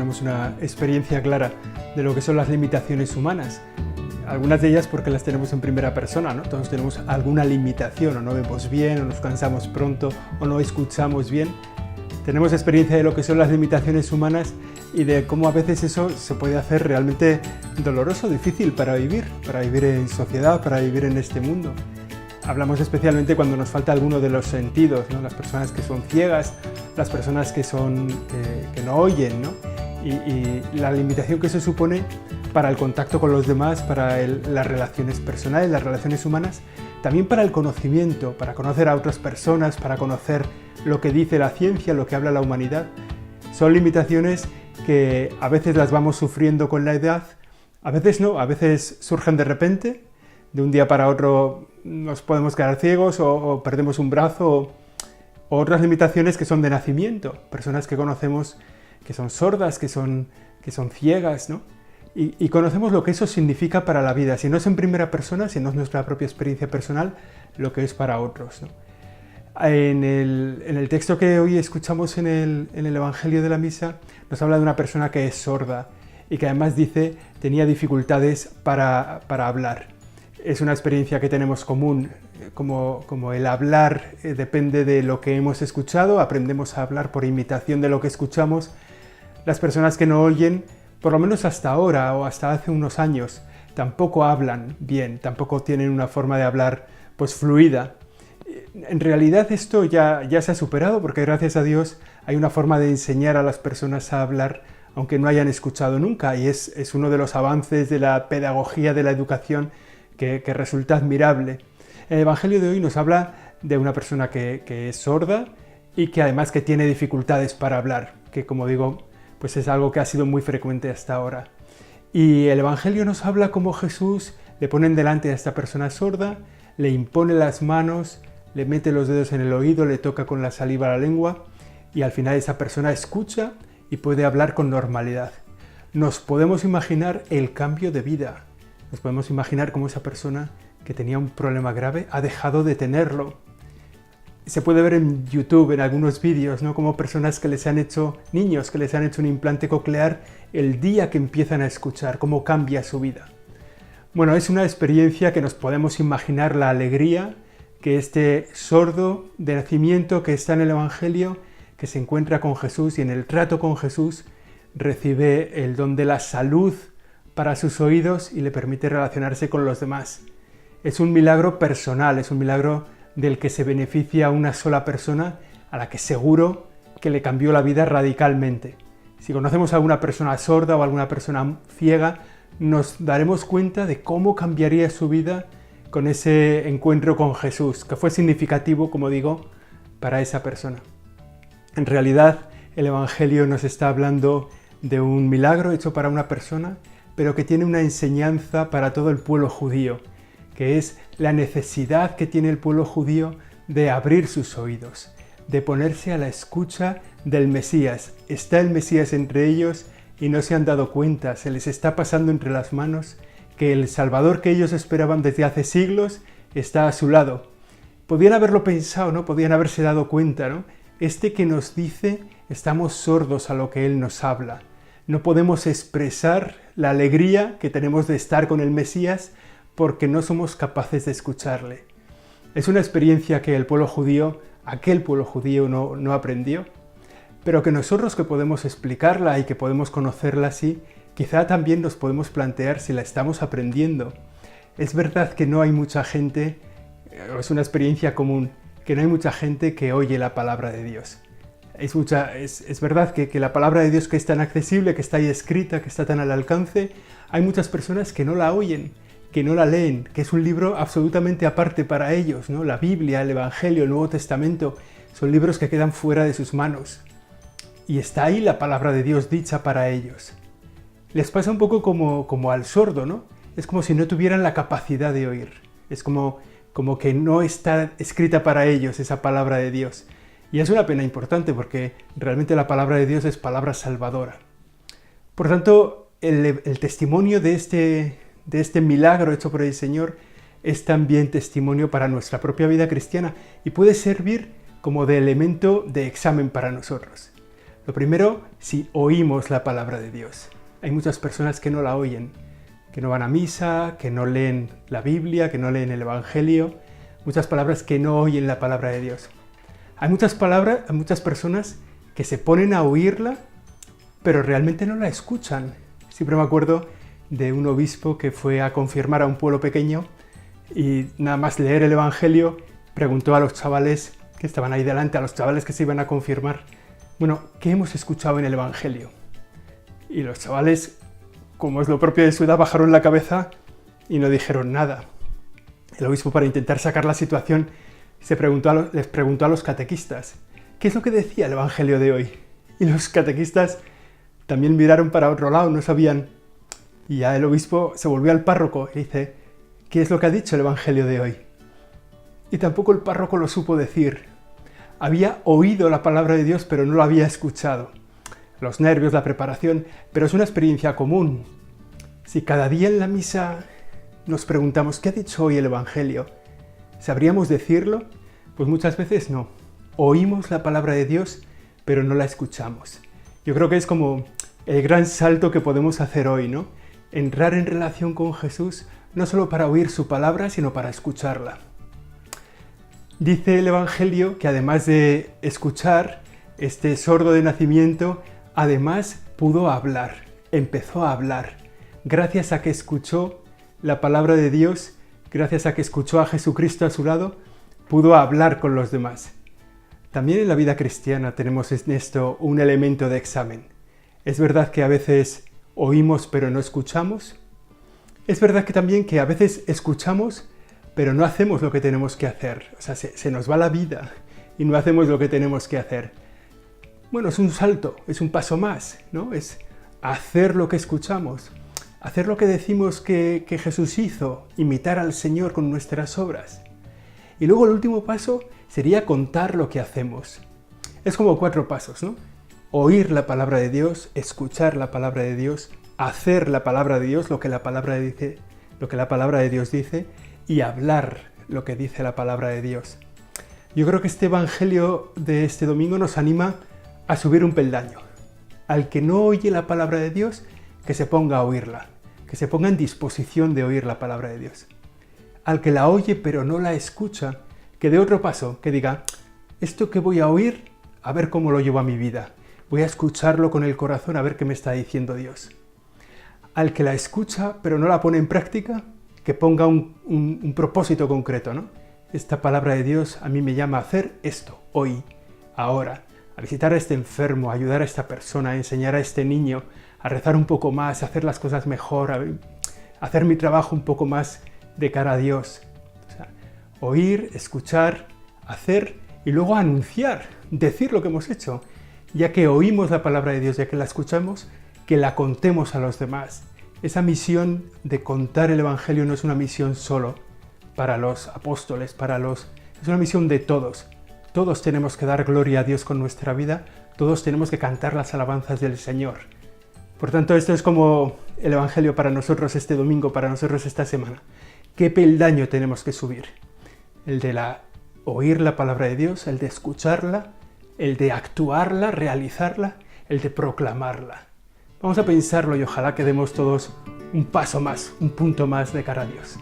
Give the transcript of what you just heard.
tenemos una experiencia clara de lo que son las limitaciones humanas. Algunas de ellas porque las tenemos en primera persona, ¿no? Todos tenemos alguna limitación, o no vemos bien, o nos cansamos pronto, o no escuchamos bien. Tenemos experiencia de lo que son las limitaciones humanas y de cómo a veces eso se puede hacer realmente doloroso, difícil para vivir en sociedad, para vivir en este mundo. Hablamos especialmente cuando nos falta alguno de los sentidos, ¿no? Las personas que son ciegas, las personas que no oyen, ¿no? Y la limitación que eso supone para el contacto con los demás, para las relaciones personales, las relaciones humanas, también para el conocimiento, para conocer a otras personas, para conocer lo que dice la ciencia, lo que habla la humanidad. Son limitaciones que a veces las vamos sufriendo con la edad, a veces no, a veces surgen de repente, de un día para otro nos podemos quedar ciegos o perdemos un brazo, o otras limitaciones que son de nacimiento, personas que conocemos que son sordas, que son ciegas, ¿no? Y conocemos lo que eso significa para la vida, si no es en primera persona, si no es nuestra propia experiencia personal, lo que es para otros, ¿no? En el texto que hoy escuchamos en el Evangelio de la Misa, nos habla de una persona que es sorda y que además dice tenía dificultades para hablar. Es una experiencia que tenemos común, como el hablar depende de lo que hemos escuchado, aprendemos a hablar por imitación de lo que escuchamos. Las personas que no oyen, por lo menos hasta ahora o hasta hace unos años, tampoco hablan bien, tampoco tienen una forma de hablar pues fluida. En realidad esto ya se ha superado porque gracias a Dios hay una forma de enseñar a las personas a hablar aunque no hayan escuchado nunca, y es uno de los avances de la pedagogía de la educación que resulta admirable. El Evangelio de hoy nos habla de una persona que es sorda y que además que tiene dificultades para hablar, que como digo, pues es algo que ha sido muy frecuente hasta ahora. Y el Evangelio nos habla cómo Jesús le pone delante a esta persona sorda, le impone las manos, le mete los dedos en el oído, le toca con la saliva la lengua y al final esa persona escucha y puede hablar con normalidad. Nos podemos imaginar el cambio de vida. Nos podemos imaginar cómo esa persona que tenía un problema grave ha dejado de tenerlo. Se puede ver en YouTube, en algunos vídeos, ¿no? Como personas que les han hecho, niños que les han hecho un implante coclear, el día que empiezan a escuchar, cómo cambia su vida. Bueno, es una experiencia que nos podemos imaginar la alegría que este sordo de nacimiento que está en el Evangelio, que se encuentra con Jesús y en el trato con Jesús recibe el don de la salud para sus oídos y le permite relacionarse con los demás. Es un milagro personal, es un milagro del que se beneficia una sola persona a la que seguro que le cambió la vida radicalmente. Si conocemos a alguna persona sorda o alguna persona ciega, nos daremos cuenta de cómo cambiaría su vida con ese encuentro con Jesús, que fue significativo, como digo, para esa persona. En realidad, el Evangelio nos está hablando de un milagro hecho para una persona, pero que tiene una enseñanza para todo el pueblo judío, que es la necesidad que tiene el pueblo judío de abrir sus oídos, de ponerse a la escucha del Mesías. Está el Mesías entre ellos y no se han dado cuenta, se les está pasando entre las manos que el Salvador que ellos esperaban desde hace siglos está a su lado. Podían haberlo pensado, ¿no? Podían haberse dado cuenta, ¿no? Este que nos dice, estamos sordos a lo que Él nos habla. No podemos expresar la alegría que tenemos de estar con el Mesías porque no somos capaces de escucharle. Es una experiencia que el pueblo judío, aquel pueblo judío no aprendió, pero que nosotros que podemos explicarla y que podemos conocerla así, quizá también nos podemos plantear si la estamos aprendiendo. Es verdad que no hay mucha gente, es una experiencia común, que no hay mucha gente que oye la palabra de Dios. Es verdad que la palabra de Dios que es tan accesible, que está ahí escrita, que está tan al alcance, hay muchas personas que no la oyen, que no la leen, que es un libro absolutamente aparte para ellos, ¿no? La Biblia, el Evangelio, el Nuevo Testamento, son libros que quedan fuera de sus manos. Y está ahí la palabra de Dios dicha para ellos. Les pasa un poco como al sordo, ¿no? Es como si no tuvieran la capacidad de oír. Es como que no está escrita para ellos esa palabra de Dios. Y es una pena importante porque realmente la palabra de Dios es palabra salvadora. Por tanto, el testimonio de este milagro hecho por el Señor es también testimonio para nuestra propia vida cristiana y puede servir como de elemento de examen para nosotros. Lo primero, si oímos la palabra de Dios. Hay muchas personas que no la oyen, que no van a misa, que no leen la Biblia, que no leen el Evangelio, muchas palabras que no oyen la palabra de Dios. Hay muchas personas que se ponen a oírla, pero realmente no la escuchan. Siempre me acuerdo de un obispo que fue a confirmar a un pueblo pequeño y nada más leer el Evangelio preguntó a los chavales que estaban ahí delante, a los chavales que se iban a confirmar, bueno, ¿qué hemos escuchado en el Evangelio? Y los chavales, como es lo propio de su edad, bajaron la cabeza y no dijeron nada. El obispo, para intentar sacar la situación, les preguntó a los catequistas, ¿qué es lo que decía el Evangelio de hoy? Y los catequistas también miraron para otro lado, no sabían. Y ya el obispo se volvió al párroco y dice, ¿qué es lo que ha dicho el Evangelio de hoy? Y tampoco el párroco lo supo decir. Había oído la palabra de Dios, pero no lo había escuchado. Los nervios, la preparación, pero es una experiencia común. Si cada día en la misa nos preguntamos, ¿qué ha dicho hoy el Evangelio? ¿Sabríamos decirlo? Pues muchas veces no. Oímos la palabra de Dios, pero no la escuchamos. Yo creo que es como el gran salto que podemos hacer hoy, ¿no? Entrar en relación con Jesús, no solo para oír su palabra, sino para escucharla. Dice el Evangelio que además de escuchar, este sordo de nacimiento, además pudo hablar, empezó a hablar. Gracias a que escuchó la palabra de Dios, gracias a que escuchó a Jesucristo a su lado, pudo hablar con los demás. También en la vida cristiana tenemos en esto un elemento de examen. Es verdad que a veces oímos pero no escuchamos. Es verdad que también que a veces escuchamos pero no hacemos lo que tenemos que hacer. O sea, se nos va la vida y no hacemos lo que tenemos que hacer. Bueno, es un salto, es un paso más, ¿no? Es hacer lo que escuchamos, hacer lo que decimos que Jesús hizo, imitar al Señor con nuestras obras. Y luego el último paso sería contar lo que hacemos. Es como 4 pasos, ¿no? Oír la palabra de Dios, escuchar la palabra de Dios, hacer la palabra de Dios, lo que la palabra de Dios dice, y hablar lo que dice la palabra de Dios. Yo creo que este Evangelio de este domingo nos anima a subir un peldaño. Al que no oye la palabra de Dios, que se ponga a oírla, que se ponga en disposición de oír la palabra de Dios. Al que la oye pero no la escucha, que dé otro paso, que diga, esto que voy a oír, a ver cómo lo llevo a mi vida. Voy a escucharlo con el corazón a ver qué me está diciendo Dios. Al que la escucha pero no la pone en práctica, que ponga un propósito concreto, ¿no? Esta palabra de Dios a mí me llama a hacer esto, hoy, ahora, a visitar a este enfermo, a ayudar a esta persona, a enseñar a este niño, a rezar un poco más, a hacer las cosas mejor, a hacer mi trabajo un poco más de cara a Dios. O sea, oír, escuchar, hacer y luego anunciar, decir lo que hemos hecho. Ya que oímos la palabra de Dios, ya que la escuchamos, que la contemos a los demás. Esa misión de contar el Evangelio no es una misión solo para los apóstoles, es una misión de todos. Todos tenemos que dar gloria a Dios con nuestra vida, todos tenemos que cantar las alabanzas del Señor. Por tanto, esto es como el Evangelio para nosotros este domingo, para nosotros esta semana. ¿Qué peldaño tenemos que subir? El de oír la palabra de Dios, el de escucharla, el de actuarla, realizarla, el de proclamarla. Vamos a pensarlo y ojalá que demos todos un paso más, un punto más de cara a Dios.